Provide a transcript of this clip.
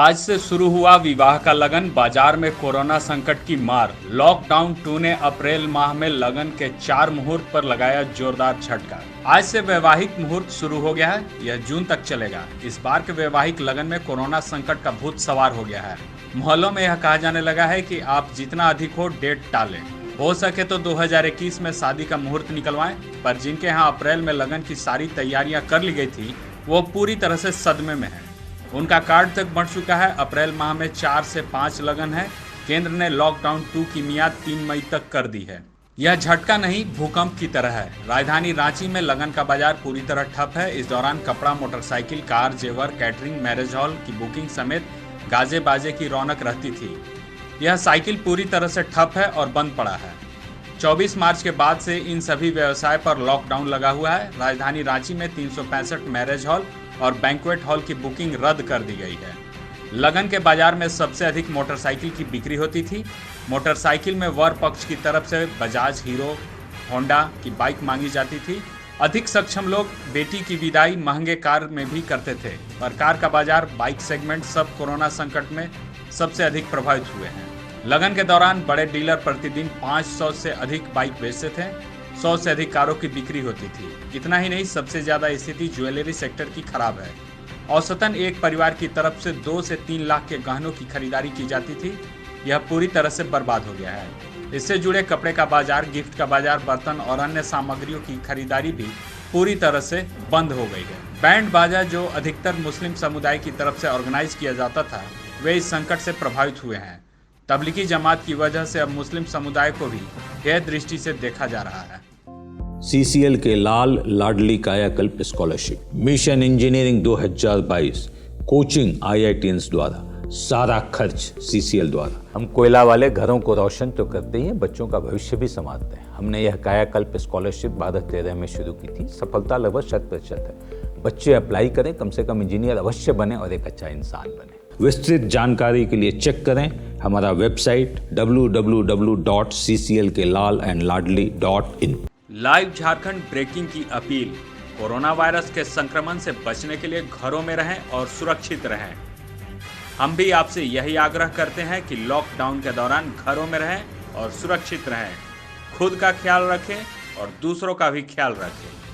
आज से शुरू हुआ विवाह का लगन, बाजार में कोरोना संकट की मार। लॉकडाउन 2 ने अप्रैल माह में लगन के 4 मुहूर्त पर लगाया जोरदार झटका। आज से वैवाहिक मुहूर्त शुरू हो गया है, यह जून तक चलेगा। इस बार के वैवाहिक लगन में कोरोना संकट का भूत सवार हो गया है। मोहल्लों में यह कहा जाने लगा है कि आप जितना अधिक हो डेट टालें, हो सके तो 2021 में शादी का मुहूर्त निकलवाएं। पर जिनके यहाँ अप्रैल में लगन की सारी तैयारियां कर ली गई थी, वो पूरी तरह से सदमे में है। उनका कार्ड तक बढ़ चुका है। अप्रैल माह में 4 से 5 लगन है। केंद्र ने लॉकडाउन 2 की मियाद 3 मई तक कर दी है। यह झटका नहीं, भूकंप की तरह है। राजधानी रांची में लगन का बाजार पूरी तरह ठप है। इस दौरान कपड़ा, मोटरसाइकिल, कार, जेवर, कैटरिंग, मैरिज हॉल की बुकिंग समेत गाजे बाजे की रौनक रहती थी। यह साइकिल पूरी तरह से ठप है और बंद पड़ा है। 24 मार्च के बाद से इन सभी व्यवसाय पर लॉकडाउन लगा हुआ है। राजधानी रांची में 365 मैरिज हॉल और बैंक्वेट हॉल की बुकिंग रद्द कर दी गई है। लगन के बाजार में सबसे अधिक मोटरसाइकिल की बिक्री होती थी। मोटरसाइकिल में वर पक्ष की तरफ से बजाज, हीरो, होंडा की बाइक मांगी जाती थी। अधिक सक्षम लोग बेटी की विदाई महंगे कार में भी करते थे। पर कार का बाजार, बाइक सेगमेंट सब कोरोना संकट में सबसे अधिक प्रभावित हुए हैं। लगन के दौरान बड़े डीलर प्रतिदिन 500 से अधिक बाइक बेचते थे। 100 से अधिक कारों की बिक्री होती थी। इतना ही नहीं, सबसे ज्यादा स्थिति ज्वेलरी सेक्टर की खराब है। औसतन एक परिवार की तरफ से 2 से 3 लाख के गहनों की खरीदारी की जाती थी। यह पूरी तरह से बर्बाद हो गया है। इससे जुड़े कपड़े का बाजार, गिफ्ट का बाजार, बर्तन और अन्य सामग्रियों की खरीदारी भी पूरी तरह से बंद हो गई है। बैंड बाजा, जो अधिकतर मुस्लिम समुदाय की तरफ से ऑर्गेनाइज किया जाता था, वे इस संकट से प्रभावित हुए हैं। तबलीगी जमात की वजह से अब मुस्लिम समुदाय को भी गैर दृष्टि से देखा जा रहा है। CCL के लाल लाडली कायाकल्प scholarship, mission engineering 2022, coaching IITians द्वारा, सारा खर्च CCL द्वारा। हम कोयला वाले घरों को रोशन तो करते ही हैं, बच्चों का भविष्य भी संवारते हैं। हमने यह कायाकल्प स्कॉलरशिप 2013 में शुरू की थी। सफलता लगभग 100% है। बच्चे अप्लाई करें, कम से कम इंजीनियर अवश्य बने और एक अच्छा इंसान बने। विस्तृत जानकारी के लिए चेक करें हमारा website www.cclkelalandladli.in। Live Jharkhand breaking की अपील। कोरोना वायरस के संक्रमण से बचने के लिए घरों में रहें और सुरक्षित रहें। हम भी आपसे यही आग्रह करते हैं कि लॉकडाउन के दौरान घरों में रहें और सुरक्षित रहें। खुद का ख्याल रखें और दूसरों का भी ख्याल रखें।